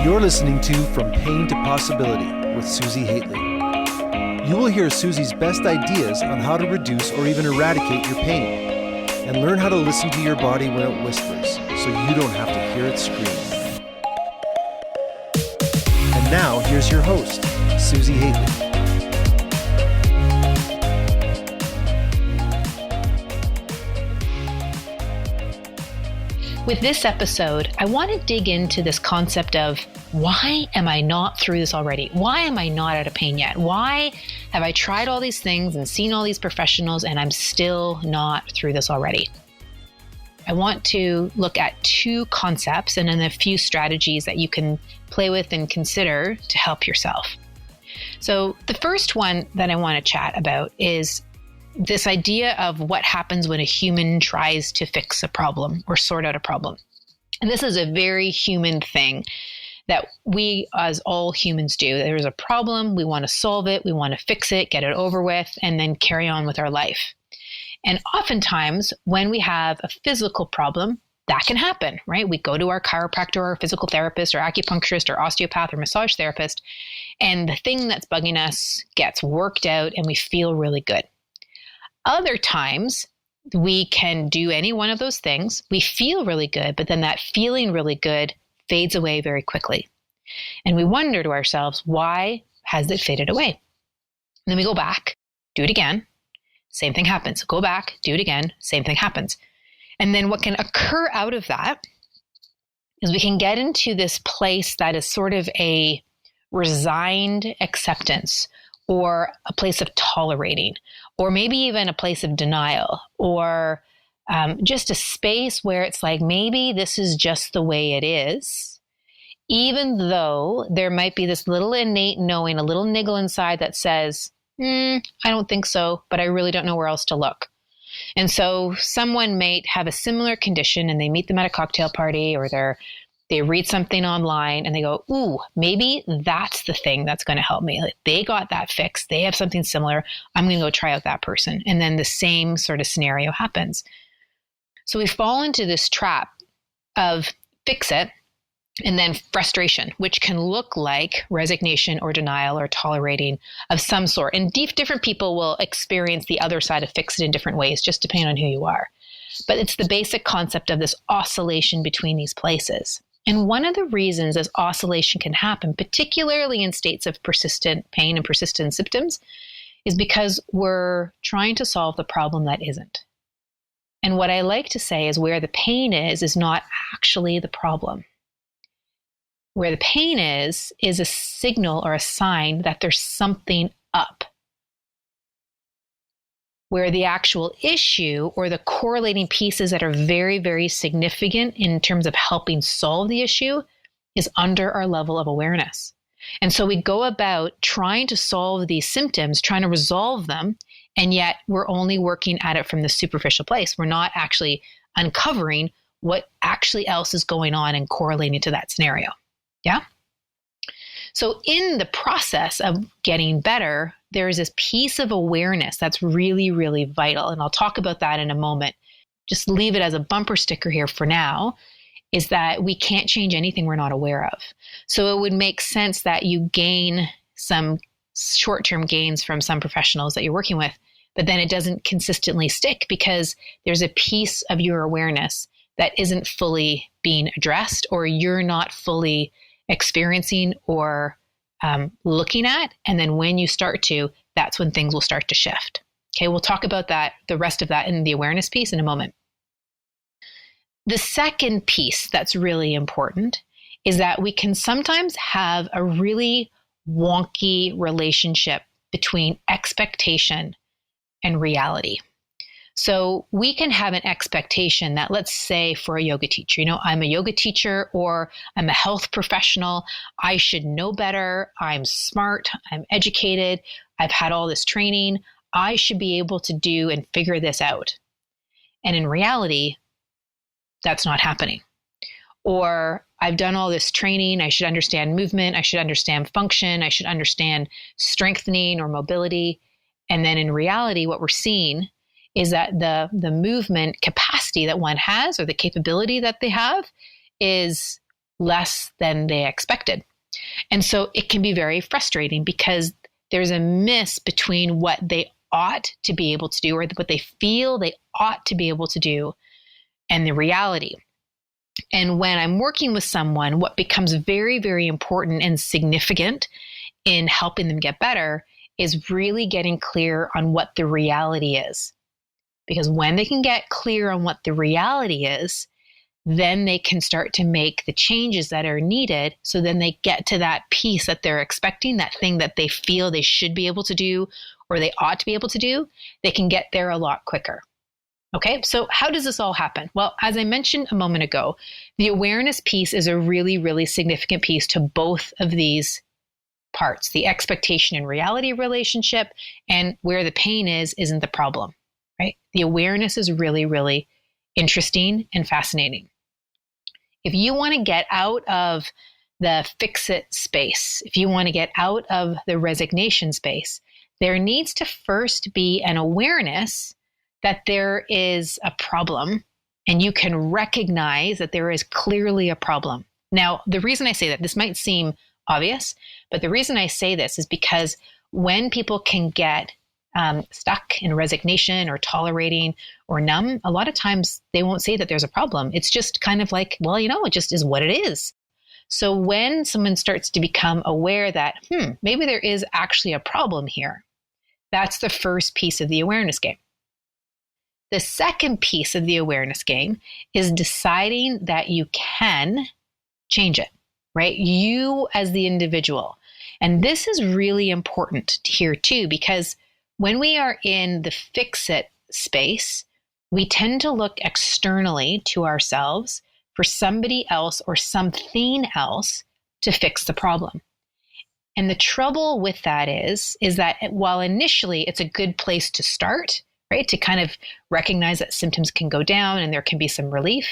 You're listening to From Pain to Possibility with Susi Hately. You will hear Susi's best ideas on how to reduce or even eradicate your pain, and learn how to listen to your body when it whispers, so you don't have to hear it scream. And now, here's your host, Susi Hately. With this episode, I want to dig into this concept of why am I not through this already? Why am I not out of pain yet? Why have I tried all these things and seen all these professionals and I'm still not through this already? I want to look at two concepts and then a few strategies that you can play with and consider to help yourself. So the first one that I want to chat about is this idea of what happens when a human tries to fix a problem or sort out a problem. And this is a very human thing that we, as all humans, do. There's a problem, we want to solve it, we want to fix it, get it over with, and then carry on with our life. And oftentimes, when we have a physical problem, that can happen, right? We go to our chiropractor or physical therapist or acupuncturist or osteopath or massage therapist, and the thing that's bugging us gets worked out and we feel really good. Other times, we can do any one of those things. We feel really good, but then that feeling really good fades away very quickly. And we wonder to ourselves, why has it faded away? And then we go back, do it again, same thing happens. Go back, do it again, same thing happens. And then what can occur out of that is we can get into this place that is sort of a resigned acceptance, or a place of tolerating, or maybe even a place of denial, or just a space where it's like, maybe this is just the way it is, even though there might be this little innate knowing, a little niggle inside that says, I don't think so, but I really don't know where else to look. And so someone might have a similar condition and they meet them at a cocktail party, or they read something online and they go, ooh, maybe that's the thing that's going to help me. Like, they got that fixed. They have something similar. I'm going to go try out that person. And then the same sort of scenario happens. So we fall into this trap of fix it and then frustration, which can look like resignation or denial or tolerating of some sort. And different people will experience the other side of fix it in different ways, just depending on who you are. But it's the basic concept of this oscillation between these places. And one of the reasons this oscillation can happen, particularly in states of persistent pain and persistent symptoms, is because we're trying to solve the problem that isn't. And what I like to say is where the pain is not actually the problem. Where the pain is a signal or a sign that there's something up. Where the actual issue or the correlating pieces that are very, very significant in terms of helping solve the issue is under our level of awareness. And so we go about trying to solve these symptoms, trying to resolve them, and yet we're only working at it from the superficial place. We're not actually uncovering what actually else is going on and correlating to that scenario. Yeah? So in the process of getting better, there's this piece of awareness that's really, really vital. And I'll talk about that in a moment. Just leave it as a bumper sticker here for now, is that we can't change anything we're not aware of. So it would make sense that you gain some short-term gains from some professionals that you're working with, but then it doesn't consistently stick because there's a piece of your awareness that isn't fully being addressed, or you're not fully experiencing or looking at. And then when you start to, that's when things will start to shift. Okay, we'll talk about that, the rest of that in the awareness piece in a moment. The second piece that's really important is that we can sometimes have a really wonky relationship between expectation and reality. So we can have an expectation that, let's say for a yoga teacher, I'm a yoga teacher or I'm a health professional. I should know better. I'm smart. I'm educated. I've had all this training. I should be able to do and figure this out. And in reality, that's not happening. Or I've done all this training. I should understand movement. I should understand function. I should understand strengthening or mobility. And then in reality, what we're seeing is that the movement capacity that one has, or the capability that they have, is less than they expected. And so it can be very frustrating because there's a miss between what they ought to be able to do, or what they feel they ought to be able to do, and the reality. And when I'm working with someone, what becomes very, very important and significant in helping them get better is really getting clear on what the reality is. Because when they can get clear on what the reality is, then they can start to make the changes that are needed. So then they get to that piece that they're expecting, that thing that they feel they should be able to do or they ought to be able to do. They can get there a lot quicker. Okay, so how does this all happen? Well, as I mentioned a moment ago, the awareness piece is a really, really significant piece to both of these parts, the expectation and reality relationship, and where the pain is isn't the problem, right? The awareness is really, really interesting and fascinating. If you want to get out of the fix-it space, if you want to get out of the resignation space, there needs to first be an awareness that there is a problem, and you can recognize that there is clearly a problem. Now, the reason I say that, this might seem obvious, but the reason I say this is because when people can get stuck in resignation or tolerating or numb, a lot of times they won't say that there's a problem. It's just kind of like, well, it just is what it is. So when someone starts to become aware that, maybe there is actually a problem here, that's the first piece of the awareness game. The second piece of the awareness game is deciding that you can change it, right? You as the individual. And this is really important here too, because when we are in the fix-it space, we tend to look externally to ourselves for somebody else or something else to fix the problem. And the trouble with that is that while initially it's a good place to start, right, to kind of recognize that symptoms can go down and there can be some relief,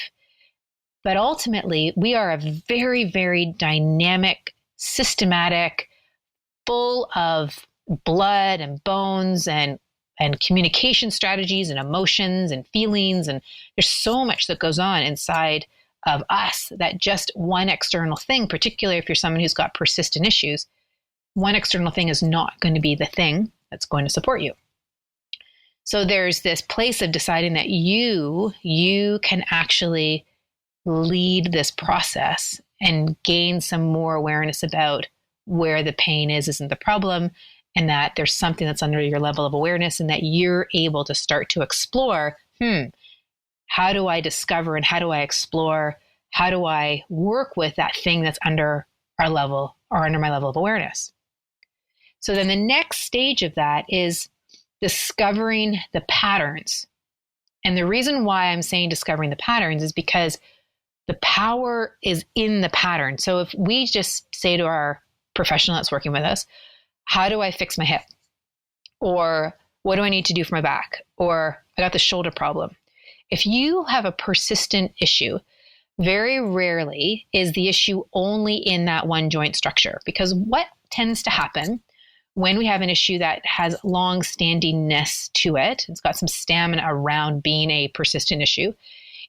but ultimately we are a very, very dynamic, systematic, full of blood and bones and communication strategies and emotions and feelings. And there's so much that goes on inside of us that just one external thing, particularly if you're someone who's got persistent issues, one external thing is not going to be the thing that's going to support you. So there's this place of deciding that you can actually lead this process and gain some more awareness about where the pain is isn't the problem, and that there's something that's under your level of awareness, and that you're able to start to explore, how do I discover and how do I explore, how do I work with that thing that's under our level or under my level of awareness? So then the next stage of that is discovering the patterns. And the reason why I'm saying discovering the patterns is because the power is in the pattern. So if we just say to our professional that's working with us, how do I fix my hip? Or what do I need to do for my back? Or I got the shoulder problem. If you have a persistent issue, very rarely is the issue only in that one joint structure. Because what tends to happen when we have an issue that has long-standingness to it, it's got some stamina around being a persistent issue,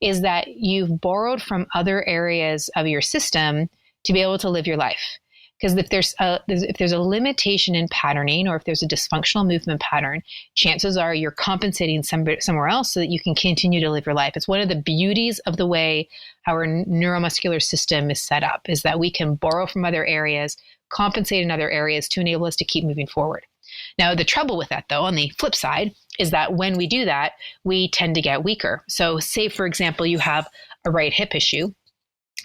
is that you've borrowed from other areas of your system to be able to live your life. Because if there's a limitation in patterning, or if there's a dysfunctional movement pattern, chances are you're compensating somewhere else so that you can continue to live your life. It's one of the beauties of the way our neuromuscular system is set up, is that we can borrow from other areas, compensate in other areas to enable us to keep moving forward. Now, the trouble with that, though, on the flip side, is that when we do that, we tend to get weaker. So say, for example, you have a right hip issue.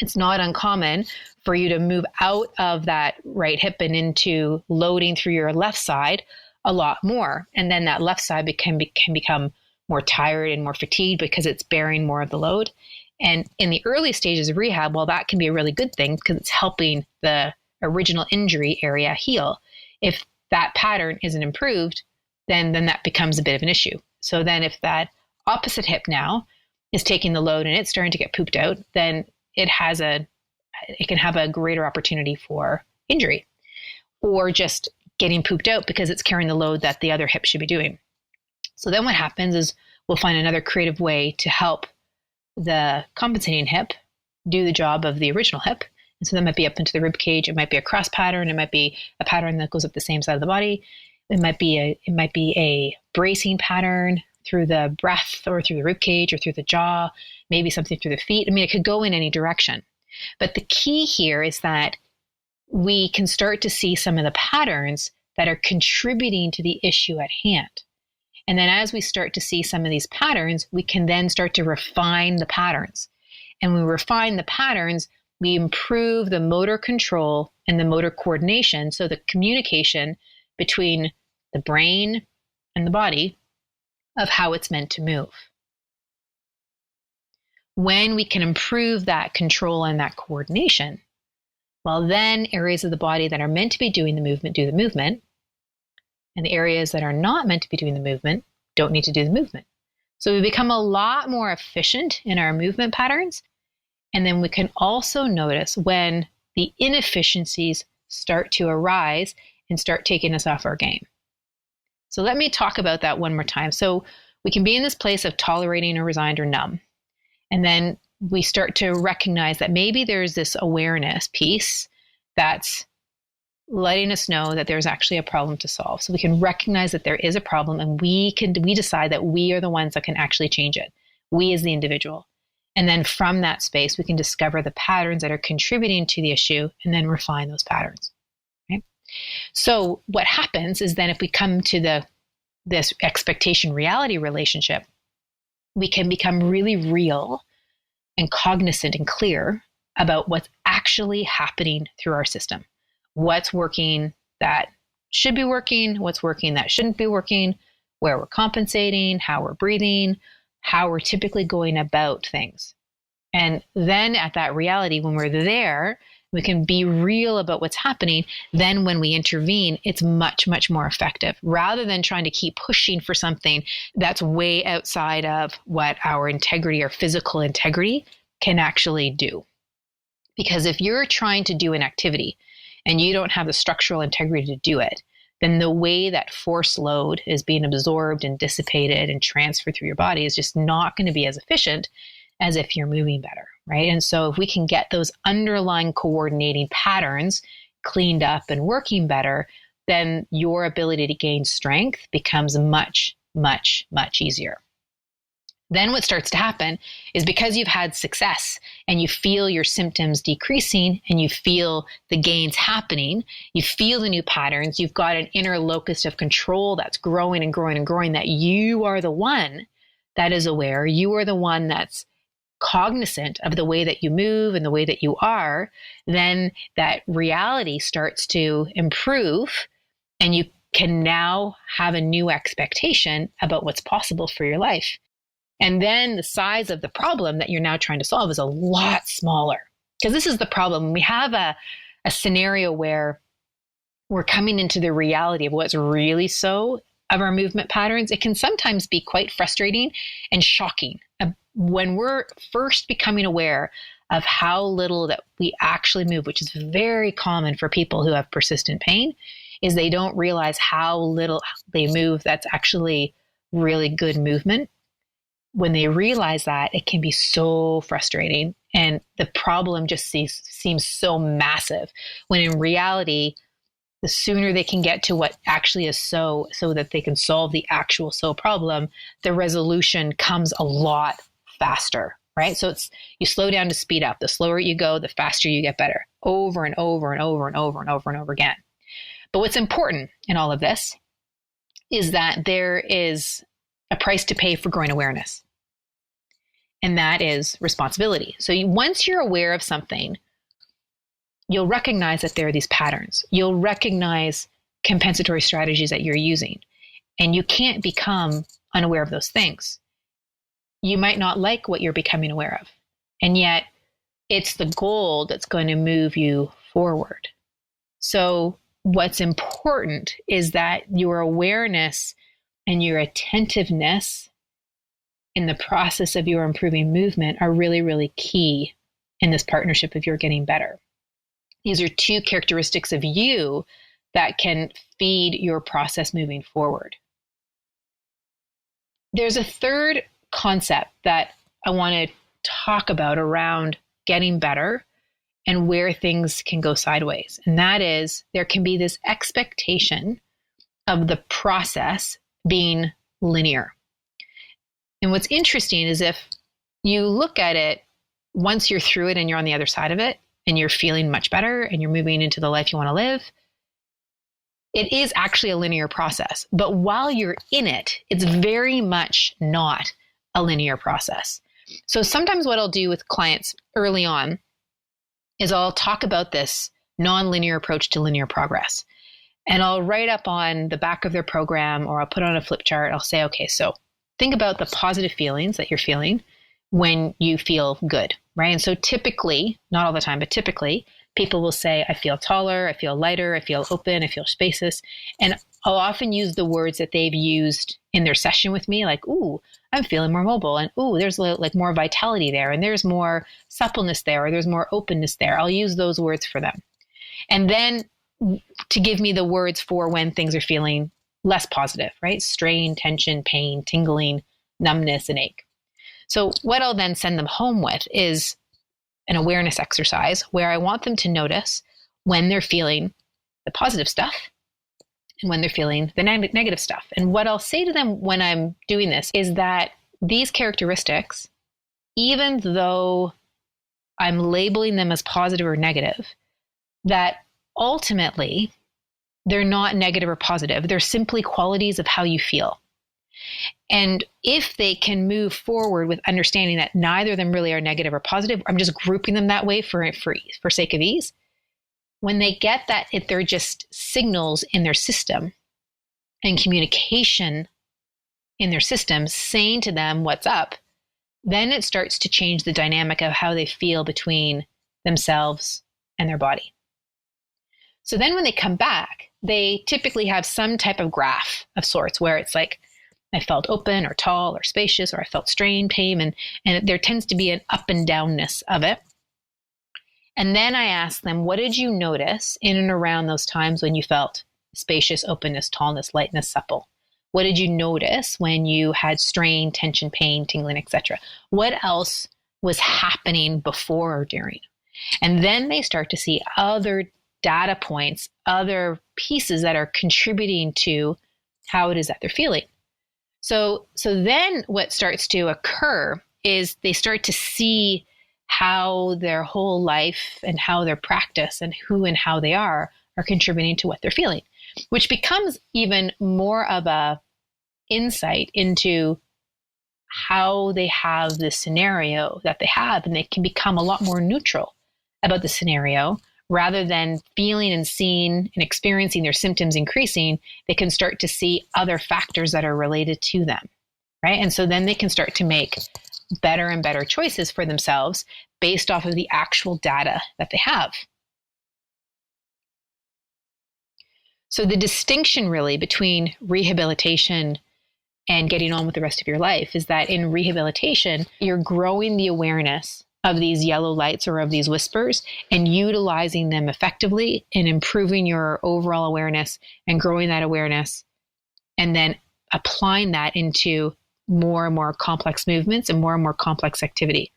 It's not uncommon for you to move out of that right hip and into loading through your left side a lot more. And then that left side can become more tired and more fatigued because it's bearing more of the load. And in the early stages of rehab, well, that can be a really good thing because it's helping the original injury area heal. If that pattern isn't improved, then that becomes a bit of an issue. So then if that opposite hip now is taking the load and it's starting to get pooped out, then it can have a greater opportunity for injury, or just getting pooped out because it's carrying the load that the other hip should be doing. So then what happens is we'll find another creative way to help the compensating hip do the job of the original hip, And so that might be up into the rib cage. It might be a cross pattern. It might be a pattern that goes up the same side of the body. It might be a bracing pattern through the breath or through the rib cage or through the jaw, maybe something through the feet. I mean, it could go in any direction. But the key here is that we can start to see some of the patterns that are contributing to the issue at hand. And then as we start to see some of these patterns, we can then start to refine the patterns. And when we refine the patterns, we improve the motor control and the motor coordination. So the communication between the brain and the body of how it's meant to move. When we can improve that control and that coordination, well, then areas of the body that are meant to be doing the movement do the movement. And the areas that are not meant to be doing the movement don't need to do the movement. So we become a lot more efficient in our movement patterns. And then we can also notice when the inefficiencies start to arise and start taking us off our game. So let me talk about that one more time. So we can be in this place of tolerating or resigned or numb. And then we start to recognize that maybe there's this awareness piece that's letting us know that there's actually a problem to solve. So we can recognize that there is a problem, and we decide that we are the ones that can actually change it. We as the individual. And then from that space, we can discover the patterns that are contributing to the issue and then refine those patterns. Right? So what happens is then if we come to this expectation reality relationship, we can become really real and cognizant and clear about what's actually happening through our system. What's working that should be working, what's working that shouldn't be working, where we're compensating, how we're breathing, how we're typically going about things. And then at that reality, when we're there, we can be real about what's happening. Then when we intervene, it's much, much more effective rather than trying to keep pushing for something that's way outside of what our integrity or physical integrity can actually do. Because if you're trying to do an activity and you don't have the structural integrity to do it, then the way that force load is being absorbed and dissipated and transferred through your body is just not going to be as efficient as if you're moving better, right? And so if we can get those underlying coordinating patterns cleaned up and working better, then your ability to gain strength becomes much, much, much easier. Then what starts to happen is because you've had success and you feel your symptoms decreasing and you feel the gains happening, you feel the new patterns, you've got an inner locus of control that's growing and growing and growing, that you are the one that is aware, you are the one that's cognizant of the way that you move and the way that you are, then that reality starts to improve and you can now have a new expectation about what's possible for your life. And then the size of the problem that you're now trying to solve is a lot smaller. Because this is the problem. We have a scenario where we're coming into the reality of what's really so of our movement patterns. It can sometimes be quite frustrating and shocking. When we're first becoming aware of how little that we actually move, which is very common for people who have persistent pain, is they don't realize how little they move that's actually really good movement. When they realize that, it can be so frustrating and the problem just seems so massive, when in reality, the sooner they can get to what actually is so that they can solve the actual problem, the resolution comes a lot faster, right? So you slow down to speed up. The slower you go, the faster you get better, over and over and over and over and over and over again. But what's important in all of this is that there is a price to pay for growing awareness. And that is responsibility. So once you're aware of something, you'll recognize that there are these patterns. You'll recognize compensatory strategies that you're using. And you can't become unaware of those things. You might not like what you're becoming aware of. And yet it's the goal that's going to move you forward. So what's important is that your awareness and your attentiveness in the process of your improving movement are really, really key in this partnership of your getting better. These are two characteristics of you that can feed your process moving forward. There's a third concept that I want to talk about around getting better and where things can go sideways. And that is, there can be this expectation of the process being linear. And what's interesting is if you look at it, once you're through it and you're on the other side of it and you're feeling much better and you're moving into the life you want to live, it is actually a linear process. But while you're in it, it's very much not a linear process. So sometimes what I'll do with clients early on is I'll talk about this nonlinear approach to linear progress. And I'll write up on the back of their program, or I'll put on a flip chart. I'll say, okay, so think about the positive feelings that you're feeling when you feel good, right? And so typically, not all the time, but typically, people will say, I feel taller, I feel lighter, I feel open, I feel spacious. And I'll often use the words that they've used in their session with me, like, ooh, I'm feeling more mobile, and ooh, there's like more vitality there, and there's more suppleness there, or there's more openness there. I'll use those words for them. And then to give me the words for when things are feeling less positive, right? Strain, tension, pain, tingling, numbness, and ache. So what I'll then send them home with is an awareness exercise where I want them to notice when they're feeling the positive stuff and when they're feeling the negative stuff. And what I'll say to them when I'm doing this is that these characteristics, even though I'm labeling them as positive or negative, that ultimately they're not negative or positive. They're simply qualities of how you feel. And if they can move forward with understanding that neither of them really are negative or positive, I'm just grouping them that way for sake of ease. When they get that, if they're just signals in their system and communication in their system saying to them what's up, then it starts to change the dynamic of how they feel between themselves and their body. So then when they come back, they typically have some type of graph of sorts where it's like, I felt open or tall or spacious, or I felt strain, pain, and there tends to be an up and downness of it. And then I ask them, what did you notice in and around those times when you felt spacious, openness, tallness, lightness, supple? What did you notice when you had strain, tension, pain, tingling, etc.? What else was happening before or during? And then they start to see other data points, other pieces that are contributing to how it is that they're feeling. So then what starts to occur is they start to see how their whole life and how their practice and who and how they are contributing to what they're feeling, which becomes even more of a insight into how they have this scenario that they have, and they can become a lot more neutral about the scenario. Rather than feeling and seeing and experiencing their symptoms increasing, they can start to see other factors that are related to them, right? And so then they can start to make better and better choices for themselves based off of the actual data that they have. So the distinction really between rehabilitation and getting on with the rest of your life is that in rehabilitation, you're growing the awareness of these yellow lights or of these whispers and utilizing them effectively and improving your overall awareness and growing that awareness, and then applying that into more and more complex movements and more complex activity.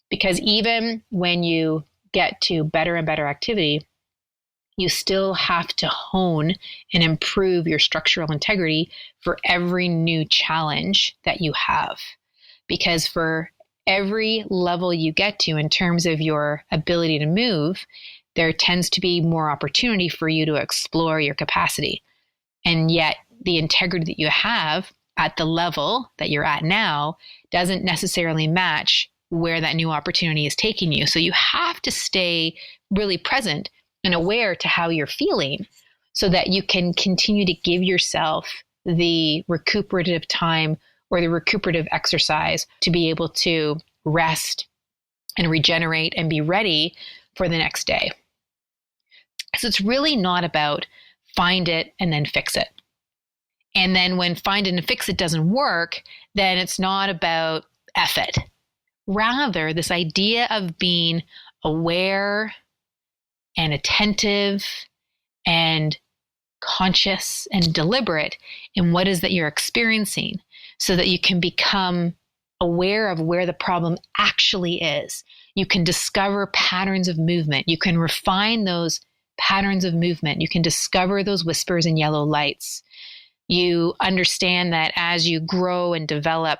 Because even when you get to better and better activity, you still have to hone and improve your structural integrity for every new challenge that you have. Because for every level you get to in terms of your ability to move, there tends to be more opportunity for you to explore your capacity. And yet the integrity that you have at the level that you're at now doesn't necessarily match where that new opportunity is taking you. So you have to stay really present and aware to how you're feeling so that you can continue to give yourself the recuperative time or the recuperative exercise to be able to rest and regenerate and be ready for the next day. So it's really not about find it and then fix it. And then when find it and fix it doesn't work, then it's not about F it. Rather, this idea of being aware and attentive and conscious and deliberate in what is that you're experiencing so that you can become aware of where the problem actually is. You can discover patterns of movement. You can refine those patterns of movement. You can discover those whispers and yellow lights. You understand that as you grow and develop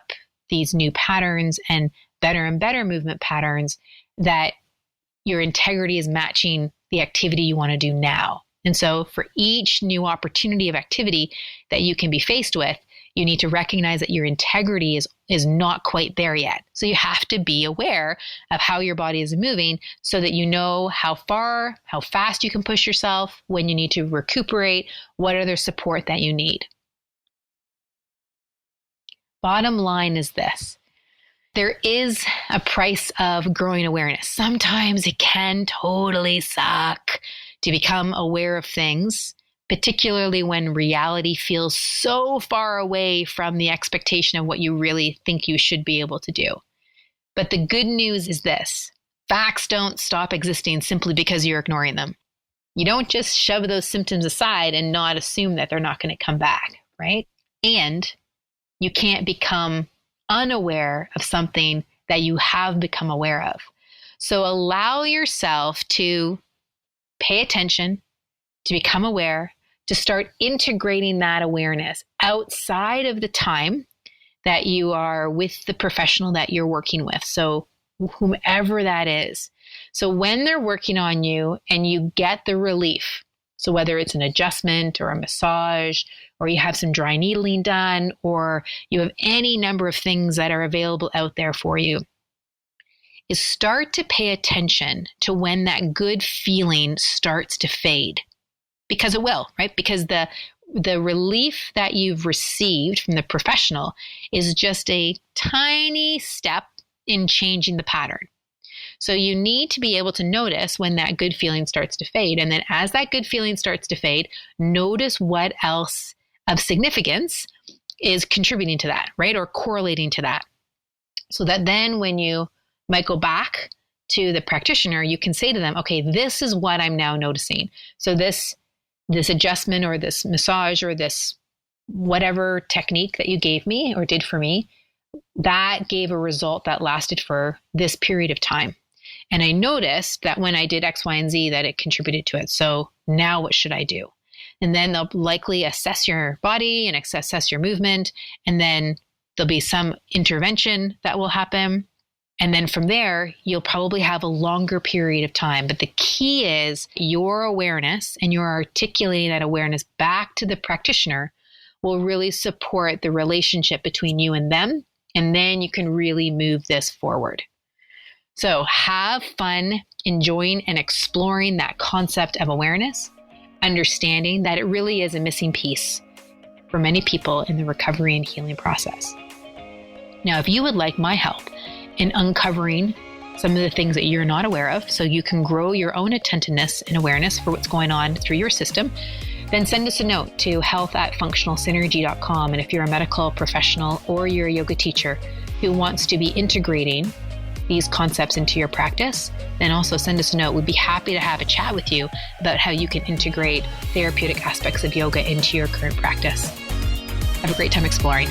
these new patterns and better movement patterns, that your integrity is matching the activity you want to do now. And so for each new opportunity of activity that you can be faced with, you need to recognize that your integrity is not quite there yet. So you have to be aware of how your body is moving so that you know how fast you can push yourself, when you need to recuperate, what other support that you need. Bottom line is this. There is a price of growing awareness. Sometimes it can totally suck to become aware of things, particularly when reality feels so far away from the expectation of what you really think you should be able to do. But the good news is this: facts don't stop existing simply because you're ignoring them. You don't just shove those symptoms aside and not assume that they're not going to come back, right? And you can't become unaware of something that you have become aware of. So allow yourself to pay attention, to become aware, to start integrating that awareness outside of the time that you are with the professional that you're working with. So whomever that is. So when they're working on you and you get the relief, so whether it's an adjustment or a massage, or you have some dry needling done, or you have any number of things that are available out there for you, is start to pay attention to when that good feeling starts to fade. Because it will, right? Because the relief that you've received from the professional is just a tiny step in changing the pattern. So you need to be able to notice when that good feeling starts to fade. And then as that good feeling starts to fade, notice what else of significance is contributing to that, right? Or correlating to that. So that then when you might go back to the practitioner, you can say to them, okay, this is what I'm now noticing. So this adjustment or this massage or this whatever technique that you gave me or did for me, that gave a result that lasted for this period of time. And I noticed that when I did X, Y, and Z, that it contributed to it. So now what should I do? And then they'll likely assess your body and assess your movement. And then there'll be some intervention that will happen. And then from there, you'll probably have a longer period of time. But the key is your awareness, and you're articulating that awareness back to the practitioner will really support the relationship between you and them. And then you can really move this forward. So have fun enjoying and exploring that concept of awareness, understanding that it really is a missing piece for many people in the recovery and healing process. Now, if you would like my help in uncovering some of the things that you're not aware of so you can grow your own attentiveness and awareness for what's going on through your system, then send us a note to health@functionalsynergy.com. And if you're a medical professional or you're a yoga teacher who wants to be integrating these concepts into your practice, then also send us a note. We'd be happy to have a chat with you about how you can integrate therapeutic aspects of yoga into your current practice. Have a great time exploring.